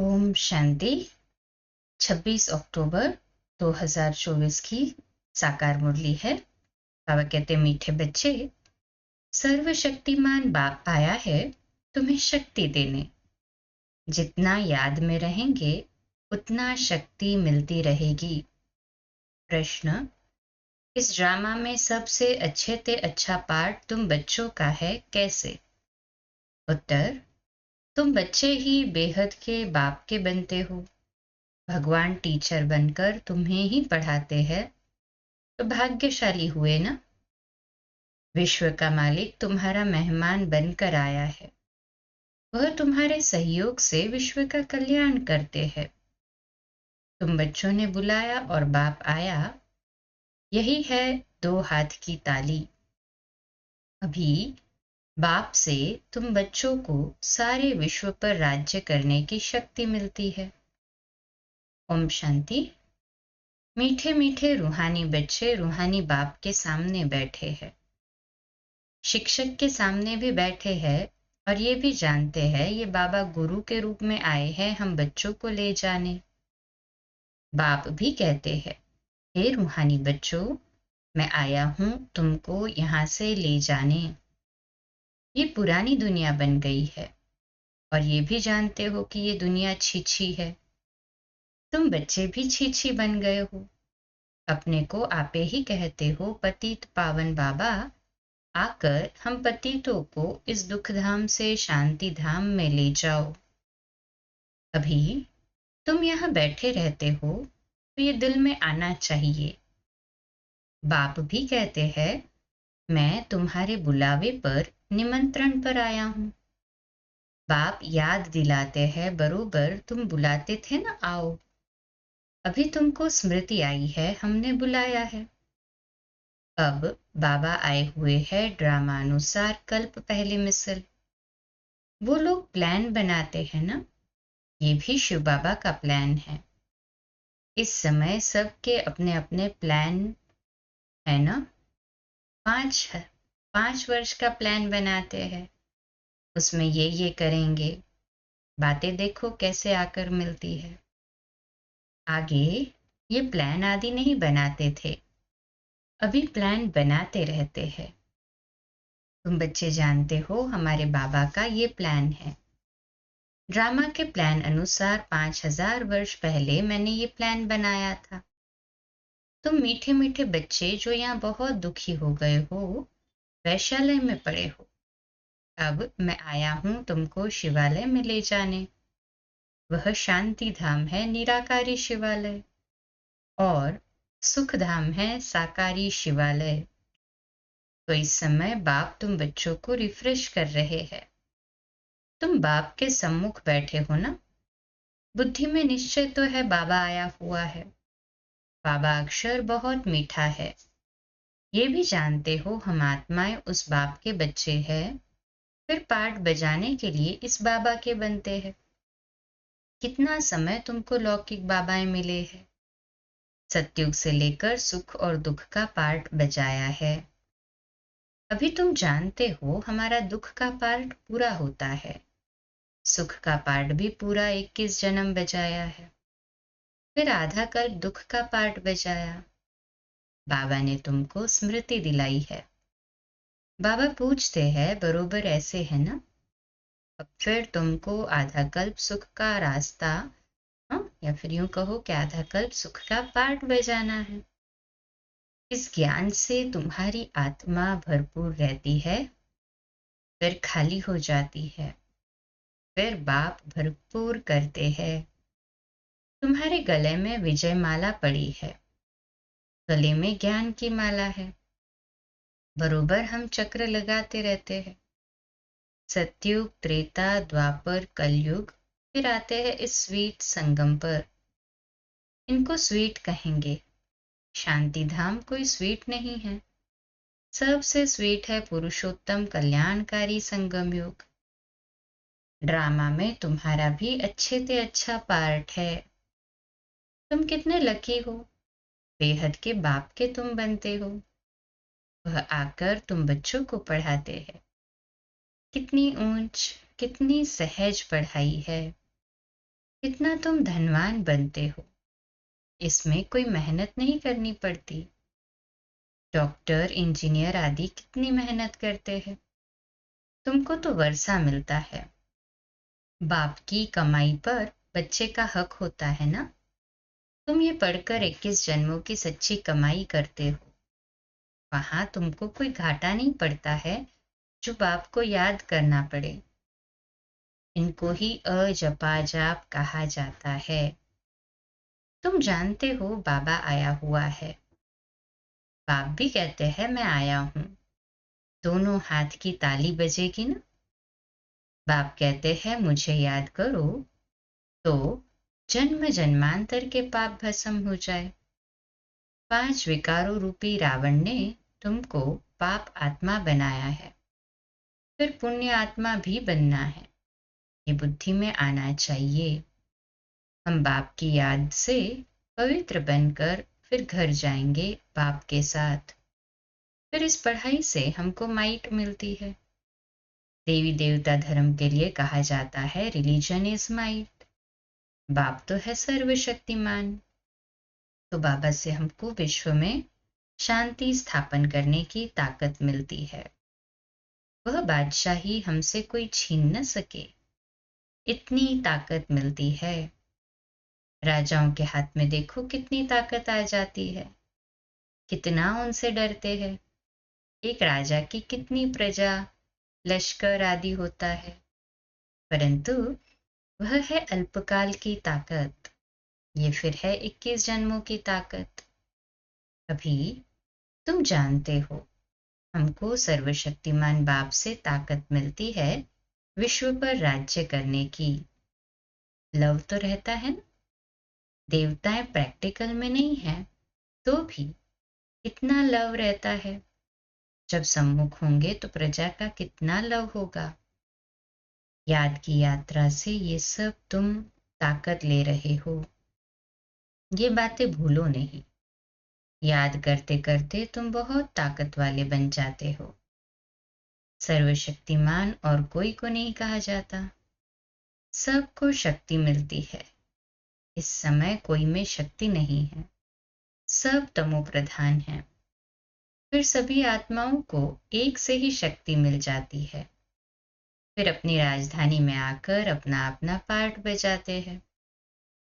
ओम शांति। 26 अक्टूबर 2024 की साकार मुरली है। बाबा कहते मीठे बच्चे, सर्वशक्तिमान बाप आया है तुम्हें शक्ति देने। जितना याद में रहेंगे उतना शक्ति मिलती रहेगी। प्रश्न, इस ड्रामा में सबसे अच्छे से अच्छा पार्ट तुम बच्चों का है, कैसे? उत्तर, तुम बच्चे ही बेहद के बाप के बनते हो। भगवान टीचर बनकर तुम्हें ही पढ़ाते हैं तो भाग्यशाली हुए ना। विश्व का मालिक तुम्हारा मेहमान बनकर आया है। वह तुम्हारे सहयोग से विश्व का कल्याण करते हैं। तुम बच्चों ने बुलाया और बाप आया। यही है दो हाथ की ताली। अभी बाप से तुम बच्चों को सारे विश्व पर राज्य करने की शक्ति मिलती है। ओम शांति। मीठे मीठे रूहानी बच्चे रूहानी बाप के सामने बैठे हैं। शिक्षक के सामने भी बैठे हैं और ये भी जानते हैं ये बाबा गुरु के रूप में आए हैं हम बच्चों को ले जाने। बाप भी कहते हैं, हे रूहानी बच्चों, मैं आया हूं तुमको यहाँ से ले जाने। ये पुरानी दुनिया बन गई है और ये भी जानते हो कि ये दुनिया छीछी है। तुम बच्चे भी छीछी बन गए हो। अपने को आपे ही कहते हो पतित पावन बाबा, आकर हम पतितों को इस दुख धाम से शांति धाम में ले जाओ। अभी तुम यहाँ बैठे रहते हो तो ये दिल में आना चाहिए। बाप भी कहते हैं, मैं तुम्हारे बुलावे पर निमंत्रण पर आया हूँ। बाप याद दिलाते हैं, बरोबर तुम बुलाते थे ना, आओ। अभी तुमको स्मृति आई है, हमने बुलाया है। अब बाबा आए हुए हैं ड्रामा अनुसार कल्प पहले मिसल। वो लोग प्लान बनाते हैं ना, ये भी शिव बाबा का प्लान है। इस समय सबके अपने अपने प्लान है ना। 5 वर्ष का प्लान बनाते हैं, उसमें ये करेंगे। बातें देखो कैसे आकर मिलती है। आगे ये प्लान आदि नहीं बनाते थे, अभी प्लान बनाते रहते हैं। तुम बच्चे जानते हो हमारे बाबा का ये प्लान है। ड्रामा के प्लान अनुसार 5000 वर्ष पहले मैंने ये प्लान बनाया था। तुम मीठे मीठे बच्चे जो यहाँ बहुत दुखी हो गए हो, वैश्यालय में पड़े हो। अब मैं आया हूं तुमको शिवालय में ले जाने। वह शांति धाम है निराकारी शिवालय और सुख धाम है साकारी शिवालय। तो इस समय बाप तुम बच्चों को रिफ्रेश कर रहे हैं। तुम बाप के सम्मुख बैठे हो ना। बुद्धि में निश्चय तो है बाबा आया हुआ है। बाबा अक्षर बहुत मीठा है। ये भी जानते हो हम आत्माएं उस बाप के बच्चे हैं, फिर पाठ बजाने के लिए इस बाबा के बनते हैं। कितना समय तुमको लौकिक बाबाएं मिले हैं। सतयुग से लेकर सुख और दुख का पार्ट बजाया है। अभी तुम जानते हो हमारा दुख का पार्ट पूरा होता है, सुख का पार्ट भी पूरा 21 जन्म बजाया है, फिर आधा कल्प दुख का पार्ट बजाया। बाबा ने तुमको स्मृति दिलाई है। बाबा पूछते हैं, बरोबर ऐसे है ना। अब फिर तुमको आधा कल्प सुख का रास्ता, या फिर यूं कहो कि आधा कल्प सुख का पार्ट बजाना है। इस ज्ञान से तुम्हारी आत्मा भरपूर रहती है, फिर खाली हो जाती है, फिर बाप भरपूर करते हैं। तुम्हारे गले में विजय माला पड़ी है, गले में ज्ञान की माला है। बरोबर हम चक्र लगाते रहते हैं। सतयुग, त्रेता, द्वापर, कलयुग, फिर आते हैं इस स्वीट संगम पर। इनको स्वीट कहेंगे। शांति धाम कोई स्वीट नहीं है, सबसे स्वीट है पुरुषोत्तम कल्याणकारी संगम युग। ड्रामा में तुम्हारा भी अच्छे से अच्छा पार्ट है। तुम कितने लकी हो, बेहद के बाप के तुम बनते हो। वह आकर तुम बच्चों को पढ़ाते हैं। कितनी ऊंच, कितनी सहज पढ़ाई है। कितना तुम धनवान बनते हो, इसमें कोई मेहनत नहीं करनी पड़ती। डॉक्टर, इंजीनियर आदि कितनी मेहनत करते हैं, तुमको तो वर्षा मिलता है। बाप की कमाई पर बच्चे का हक होता है ना। तुम ये पढ़कर 21 जन्मों की सच्ची कमाई करते हो, वहां तुमको कोई घाटा नहीं पड़ता है जो बाप को याद करना पड़े। इनको ही अजपा जाप कहा जाता है। तुम जानते हो बाबा आया हुआ है, बाप भी कहते हैं मैं आया हूं। दोनों हाथ की ताली बजेगी ना। बाप कहते हैं मुझे याद करो तो जन्म जन्मांतर के पाप भस्म हो जाए। 5 विकारों रूपी रावण ने तुमको पाप आत्मा बनाया है, फिर पुण्य आत्मा भी बनना है। ये बुद्धि में आना चाहिए। हम बाप की याद से पवित्र बनकर फिर घर जाएंगे बाप के साथ। फिर इस पढ़ाई से हमको माइट मिलती है। देवी देवता धर्म के लिए कहा जाता है रिलीजन इज माइट। बाप तो है सर्वशक्तिमान, तो बाबा से हमको विश्व में शांति स्थापन करने की ताकत मिलती है। वह बादशाही हमसे कोई छीन न सके, इतनी ताकत मिलती है। राजाओं के हाथ में देखो कितनी ताकत आ जाती है, कितना उनसे डरते हैं। एक राजा की कितनी प्रजा, लश्कर आदि होता है, परंतु वह है अल्पकाल की ताकत। ये फिर है 21 जन्मों की ताकत। अभी तुम जानते हो हमको सर्वशक्तिमान बाप से ताकत मिलती है विश्व पर राज्य करने की। लव तो रहता है ना। देवताएं प्रैक्टिकल में नहीं है तो भी कितना लव रहता है। जब सम्मुख होंगे तो प्रजा का कितना लव होगा। याद की यात्रा से ये सब तुम ताकत ले रहे हो, ये बातें भूलो नहीं। याद करते करते तुम बहुत ताकत वाले बन जाते हो। सर्वशक्तिमान और कोई को नहीं कहा जाता, सबको शक्ति मिलती है। इस समय कोई में शक्ति नहीं है, सब तमो प्रधान है। फिर सभी आत्माओं को एक से ही शक्ति मिल जाती है। फिर अपनी राजधानी में आकर अपना अपना पार्ट बजाते हैं,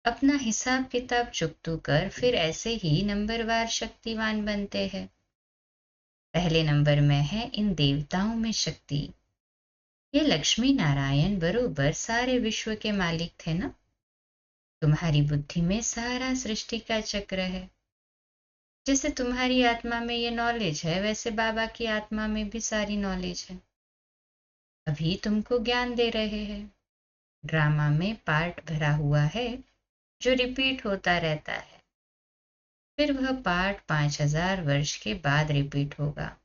अपना हिसाब किताब चुकतू कर फिर ऐसे ही नंबरवार शक्तिवान बनते हैं। पहले नंबर में है इन देवताओं में शक्ति। ये लक्ष्मी नारायण बरोबर सारे विश्व के मालिक थे ना। तुम्हारी बुद्धि में सारा सृष्टि का चक्र है। जैसे तुम्हारी आत्मा में ये नॉलेज है, वैसे बाबा की आत्मा में भी सारी नॉलेज है। अभी तुमको ज्ञान दे रहे हैं। ड्रामा में पार्ट भरा हुआ है जो रिपीट होता रहता है। फिर वह पार्ट 5000 वर्ष के बाद रिपीट होगा।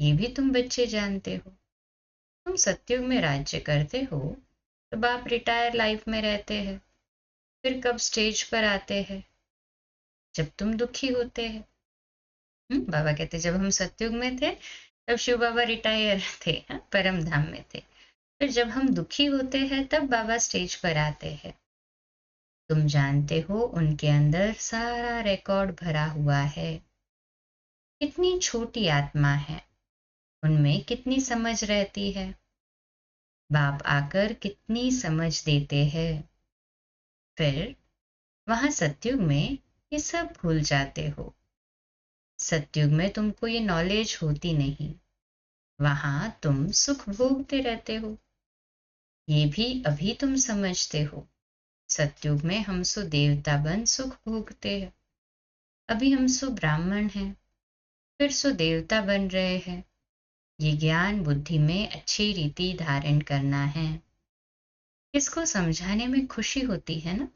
ये भी तुम बच्चे जानते हो। तुम सतयुग में राज्य करते हो तो बाप रिटायर लाइफ में रहते हैं। फिर कब स्टेज पर आते हैं, जब तुम दुखी होते हैं। बाबा कहते जब हम सतयुग में थे तब शिव बाबा रिटायर थे, परम धाम में थे। फिर जब हम दुखी होते हैं तब बाबा स्टेज पर आते हैं। तुम जानते हो उनके अंदर सारा रिकॉर्ड भरा हुआ है। कितनी छोटी आत्मा है, उनमें कितनी समझ रहती है। बाप आकर कितनी समझ देते हैं। फिर वहां सतयुग में ये सब भूल जाते हो। सतयुग में तुमको ये नॉलेज होती नहीं, वहां तुम सुख भोगते रहते हो। ये भी अभी तुम समझते हो। सतयुग में हम सो देवता बन सुख भोगते हैं, अभी हम सो ब्राह्मण हैं, फिर सो देवता बन रहे हैं। ये ज्ञान बुद्धि में अच्छी रीति धारण करना है। इसको समझाने में खुशी होती है ना।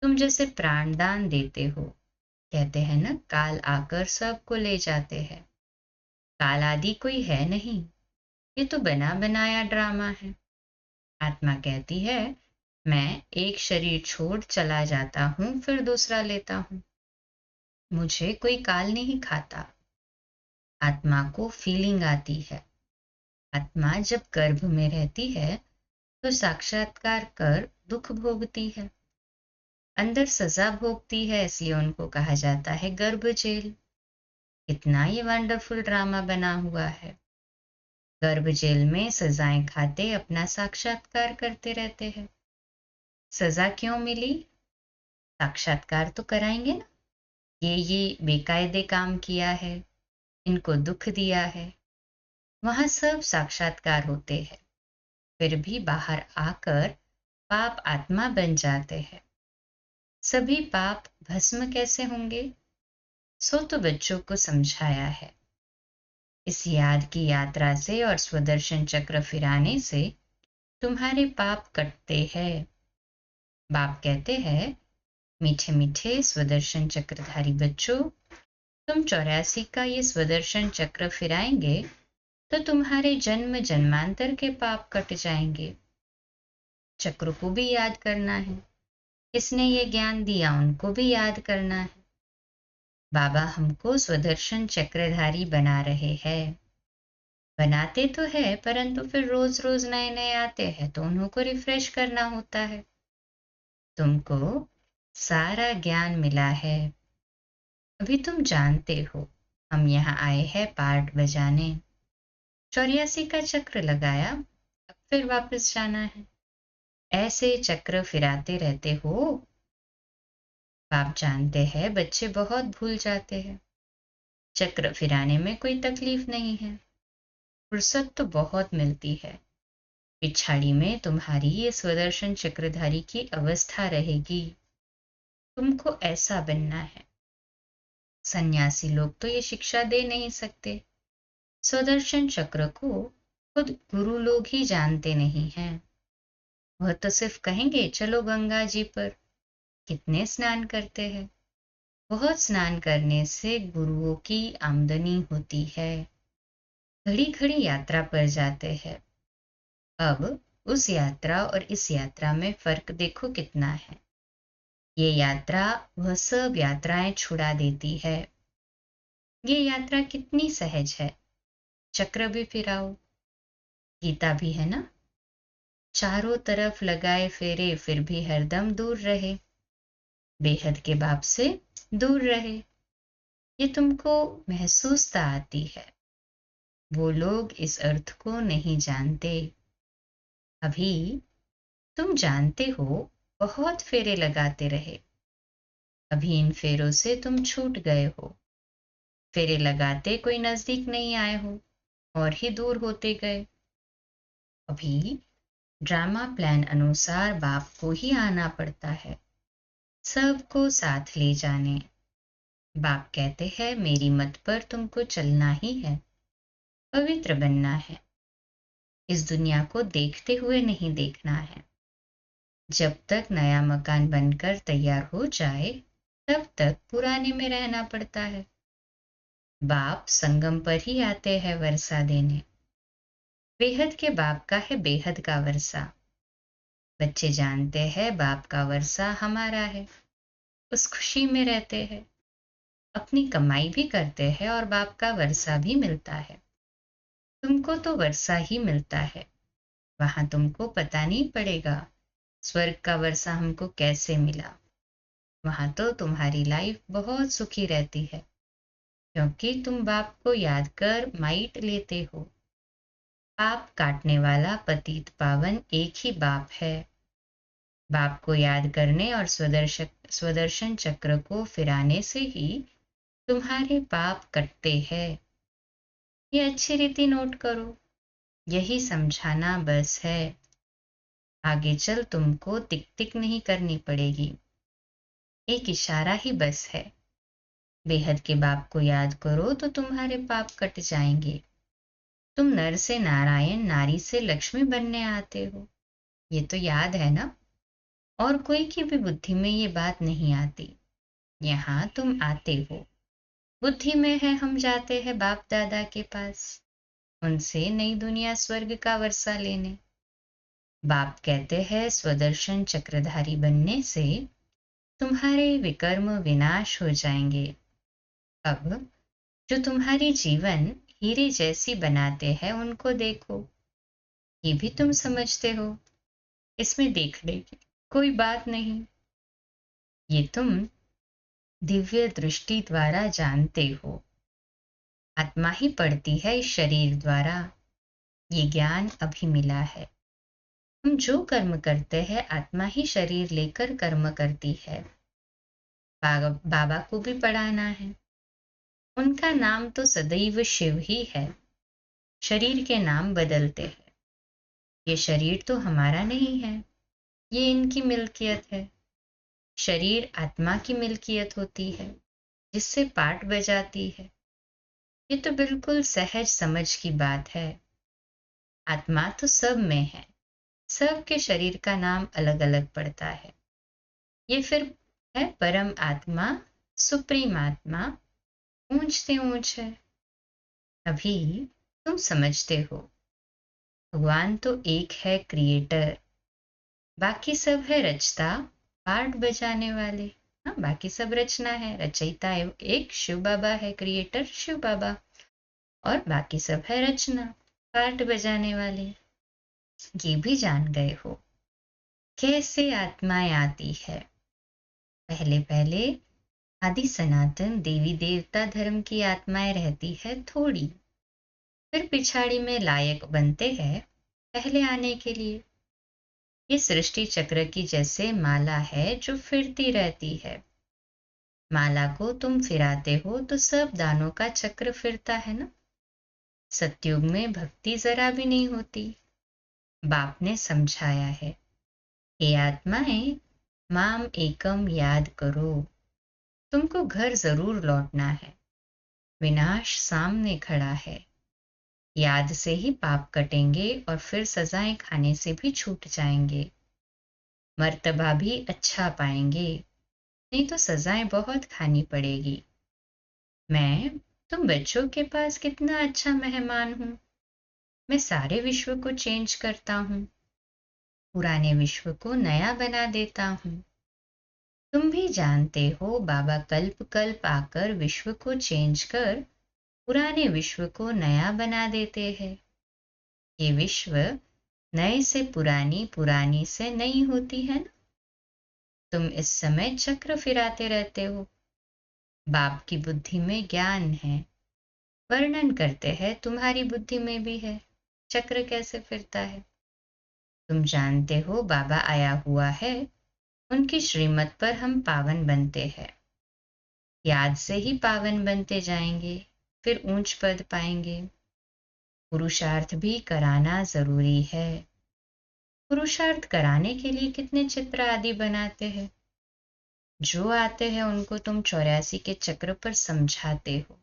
तुम जैसे प्राणदान देते हो, कहते हैं ना काल आकर सबको ले जाते हैं। काल आदि कोई है नहीं, ये तो बना बनाया ड्रामा है। आत्मा कहती है मैं एक शरीर छोड़ चला जाता हूं फिर दूसरा लेता हूं, मुझे कोई काल नहीं खाता। आत्मा को फीलिंग आती है। आत्मा जब गर्भ में रहती है तो साक्षात्कार कर दुख भोगती है, अंदर सजा भोगती है, इसलिए उनको कहा जाता है गर्भ जेल। कितना ये वंडरफुल ड्रामा बना हुआ है। गर्भ जेल में सजाएं खाते अपना साक्षात्कार करते रहते हैं। सजा क्यों मिली? साक्षात्कार तो कराएंगे ना, ये बेकायदे काम किया है, इनको दुख दिया है। वहां सब साक्षात्कार होते हैं, फिर भी बाहर आकर पाप आत्मा बन जाते हैं। सभी पाप भस्म कैसे होंगे? सो तो बच्चों को समझाया है। इस याद की यात्रा से और स्वदर्शन चक्र फिराने से तुम्हारे पाप कटते हैं। बाप कहते हैं, मीठे मीठे स्वदर्शन चक्रधारी बच्चों, तुम 84 का ये स्वदर्शन चक्र फिराएंगे तो तुम्हारे जन्म जन्मांतर के पाप कट जाएंगे। चक्र को भी याद करना है, इसने ये ज्ञान दिया उनको भी याद करना है। बाबा हमको स्वदर्शन चक्रधारी बना रहे हैं। बनाते तो है, परंतु फिर रोज रोज नए नए आते हैं तो उन्हों को रिफ्रेश करना होता है। तुमको सारा ज्ञान मिला है, अभी तुम जानते हो हम यहाँ आए हैं पार्ट बजाने। 84 का चक्र लगाया, अब फिर वापस जाना है। ऐसे चक्र फिराते रहते हो। आप जानते हैं बच्चे बहुत भूल जाते हैं। चक्र फिराने में कोई तकलीफ नहीं है, फुर्सत तो बहुत मिलती है। पिछाड़ी में तुम्हारी ये स्वदर्शन चक्रधारी की अवस्था रहेगी। तुमको ऐसा बनना है। सन्यासी लोग तो ये शिक्षा दे नहीं सकते। स्वदर्शन चक्र को खुद गुरु लोग ही जानते नहीं हैं। वह तो सिर्फ कहेंगे चलो गंगा जी पर। कितने स्नान करते हैं। बहुत स्नान करने से गुरुओं की आमदनी होती है। घड़ी घड़ी यात्रा पर जाते हैं। अब उस यात्रा और इस यात्रा में फर्क देखो कितना है। ये यात्रा वह सब यात्राएं छुड़ा देती है। ये यात्रा कितनी सहज है। चक्र भी फिराओ, गीता भी है ना। चारों तरफ लगाए फेरे फिर भी हरदम दूर रहे, बेहद के बाप से दूर रहे। ये तुमको महसूसता आती है। वो लोग इस अर्थ को नहीं जानते। अभी तुम जानते हो, बहुत फेरे लगाते रहे। अभी इन फेरों से तुम छूट गए हो। फेरे लगाते कोई नजदीक नहीं आए हो और ही दूर होते गए। अभी ड्रामा प्लान अनुसार बाप को ही आना पड़ता है, सबको साथ ले जाने। बाप कहते हैं मेरी मत पर तुमको चलना ही है, पवित्र बनना है। इस दुनिया को देखते हुए नहीं देखना है। जब तक नया मकान बनकर तैयार हो जाए तब तक पुराने में रहना पड़ता है। बाप संगम पर ही आते हैं वर्षा देने। बेहद के बाप का है बेहद का वर्षा। बच्चे जानते हैं बाप का वर्षा हमारा है, उस खुशी में रहते हैं। अपनी कमाई भी करते हैं और बाप का वर्षा भी मिलता है। तुमको तो वर्षा ही मिलता है। वहां तुमको पता नहीं पड़ेगा स्वर्ग का वर्षा हमको कैसे मिला। वहां तो तुम्हारी लाइफ बहुत सुखी रहती है, क्योंकि तुम बाप को याद कर माइट लेते हो। पाप काटने वाला पतित पावन एक ही बाप है। बाप को याद करने और स्वदर्शन चक्र को फिराने से ही तुम्हारे पाप कटते हैं। ये अच्छी रीति नोट करो। यही समझाना बस है। आगे चल तुमको टिक टिक नहीं करनी पड़ेगी, एक इशारा ही बस है। बेहद के बाप को याद करो तो तुम्हारे पाप कट जाएंगे। तुम नर से नारायण, नारी से लक्ष्मी बनने आते हो, ये तो याद है ना। और कोई की भी बुद्धि में ये बात नहीं आती। यहाँ तुम आते हो, बुद्धि में है हम जाते हैं बाप दादा के पास, उनसे नई दुनिया स्वर्ग का वर्षा लेने। बाप कहते हैं स्वदर्शन चक्रधारी बनने से तुम्हारे विकर्म विनाश हो जाएंगे। अब जो तुम्हारी जीवन हीरे जैसी बनाते हैं उनको देखो। ये भी तुम समझते हो इसमें देखने की कोई बात नहीं। ये तुम दिव्य दृष्टि द्वारा जानते हो। आत्मा ही पढ़ती है इस शरीर द्वारा। ये ज्ञान अभी मिला है। हम जो कर्म करते हैं आत्मा ही शरीर लेकर कर्म करती है। बाबा को भी पढ़ाना है। उनका नाम तो सदैव शिव ही है। शरीर के नाम बदलते हैं। ये शरीर तो हमारा नहीं है, ये इनकी मिल्कियत है। शरीर आत्मा की मिल्कियत होती है, जिससे पाठ बजाती है। ये तो बिल्कुल सहज समझ की बात है। आत्मा तो सब में है। सब के शरीर का नाम अलग अलग पड़ता है। ये फिर है परम आत्मा, सुप्रीम आत्मा, ऊंच से ऊंच है। अभी तुम समझते हो। भगवान तो एक है क्रिएटर, बाकी सब है रचता, पार्ट बजाने वाले। हाँ, बाकी सब रचना है, रचयिता एक शिव बाबा है, क्रिएटर शिव बाबा, और बाकी सब है रचना, पार्ट बजाने वाले। ये भी जान गए हो कैसे आत्माएं आती है। पहले पहले आदि सनातन देवी देवता धर्म की आत्माएं रहती है थोड़ी, फिर पिछाड़ी में लायक बनते हैं पहले आने के लिए। ये सृष्टि चक्र की जैसे माला है जो फिरती रहती है। माला को तुम फिराते हो तो सब दानों का चक्र फिरता है ना। सतयुग में भक्ति जरा भी नहीं होती। बाप ने समझाया है, हे आत्माएं, माम एकम याद करो। तुमको घर जरूर लौटना है। विनाश सामने खड़ा है। याद से ही पाप कटेंगे और फिर सजाएं खाने से भी छूट जाएंगे। मर्तबा भी अच्छा पाएंगे, नहीं तो सजाएं बहुत खानी पड़ेगी। मैं तुम बच्चों के पास कितना अच्छा मेहमान हूं। मैं सारे विश्व को चेंज करता हूं, पुराने विश्व को नया बना देता हूं। तुम भी जानते हो बाबा कल्प कल्प आकर विश्व को चेंज कर पुराने विश्व को नया बना देते हैं। ये विश्व नए से पुरानी, पुरानी से नई होती है ना। तुम इस समय चक्र फिराते रहते हो। बाप की बुद्धि में ज्ञान है, वर्णन करते हैं तुम्हारी बुद्धि में भी है चक्र कैसे फिरता है। तुम जानते हो बाबा आया हुआ है, उनकी श्रीमत पर हम पावन बनते हैं। याद से ही पावन बनते जाएंगे, फिर ऊंच पद पाएंगे। पुरुषार्थ भी कराना जरूरी है। पुरुषार्थ कराने के लिए कितने चित्र आदि बनाते हैं। जो आते हैं उनको तुम 84 के चक्र पर समझाते हो।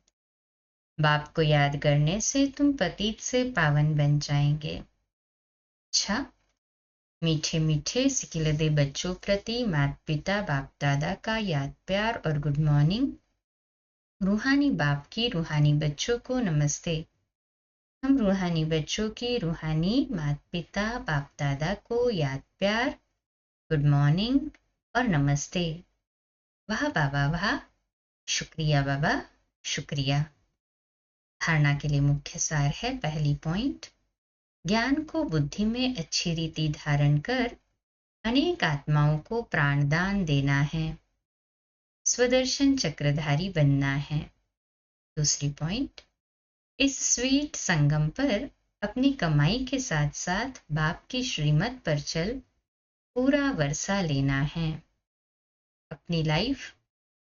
बाप को याद करने से तुम पतित से पावन बन जाएंगे। अच्छा, मीठे मीठे सिकिलदे बच्चों प्रति माता पिता बाप दादा का याद प्यार और गुड मॉर्निंग। रूहानी बाप की रूहानी बच्चों को नमस्ते। हम रूहानी बच्चों की रूहानी माता पिता बाप दादा को याद प्यार, गुड मॉर्निंग और नमस्ते। वाह बाबा वाह, शुक्रिया बाबा, शुक्रिया। धारणा के लिए मुख्य सार है, पहली पॉइंट, ज्ञान को बुद्धि में अच्छी रीति धारण कर अनेक आत्माओं को प्राणदान देना है। स्वदर्शन चक्रधारी बनना है। दूसरी पॉइंट, इस स्वीट संगम पर अपनी कमाई के साथ साथ बाप की श्रीमत पर चल पूरा वर्षा लेना है। अपनी लाइफ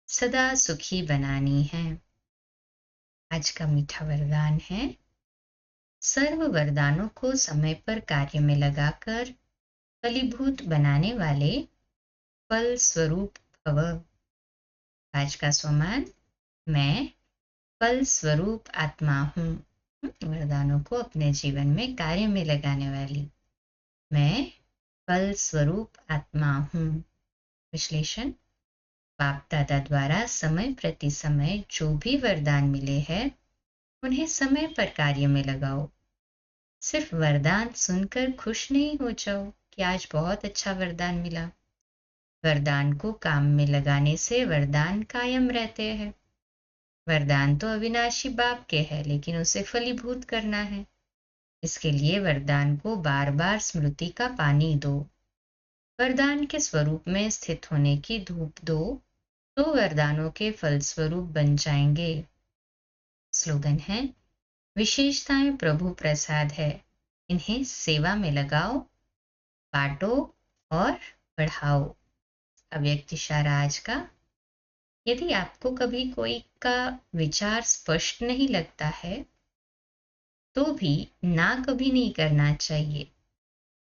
सदा सुखी बनानी है। आज का मीठा वरदान है, सर्व वरदानों को समय पर कार्य में लगाकर फलीभूत बनाने वाले फल स्वरूप भव। आज का स्वमान, मैं फल स्वरूप आत्मा हूँ। वरदानों को अपने जीवन में कार्य में लगाने वाली मैं फल स्वरूप आत्मा हूँ। विश्लेषण, बाप दादा द्वारा समय प्रति समय जो भी वरदान मिले हैं उन्हें समय पर कार्य में लगाओ। सिर्फ वरदान सुनकर खुश नहीं हो जाओ कि आज बहुत अच्छा वरदान मिला। वरदान को काम में लगाने से वरदान कायम रहते हैं। वरदान तो अविनाशी बाप के है, लेकिन उसे फलीभूत करना है। इसके लिए वरदान को बार बार स्मृति का पानी दो। वरदान के स्वरूप में स्थित होने की धूप दो तो वरदानों के फलस्वरूप बन जाएंगे। स्लोगन है, विशेषताएं प्रभु प्रसाद है, इन्हें सेवा में लगाओ, बांटो और बढ़ाओ। अव्यक्त इशारा आज का, यदि आपको कभी कोई का विचार स्पष्ट नहीं लगता है तो भी ना कभी नहीं करना चाहिए।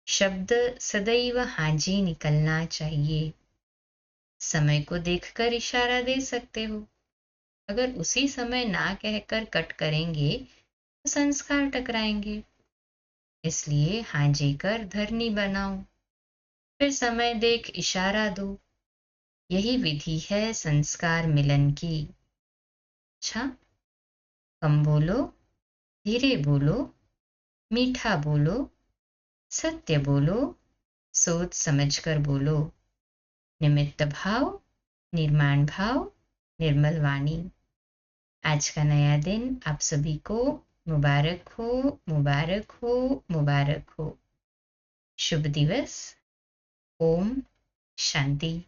शब्द सदैव हाजी निकलना चाहिए। समय को देखकर इशारा दे सकते हो। अगर उसी समय ना कहकर कट करेंगे तो संस्कार टकराएंगे। इसलिए हाजी कर धरनी बनाओ, फिर समय देख इशारा दो। यही विधि है संस्कार मिलन की। अच्छा, कम बोलो, धीरे बोलो, मीठा बोलो, सत्य बोलो, सोच समझकर बोलो। निमित्त भाव, निर्माण भाव, निर्मल वाणी। आज का नया दिन आप सभी को मुबारक हो, मुबारक हो, मुबारक हो। शुभ दिवस। ओम शांति।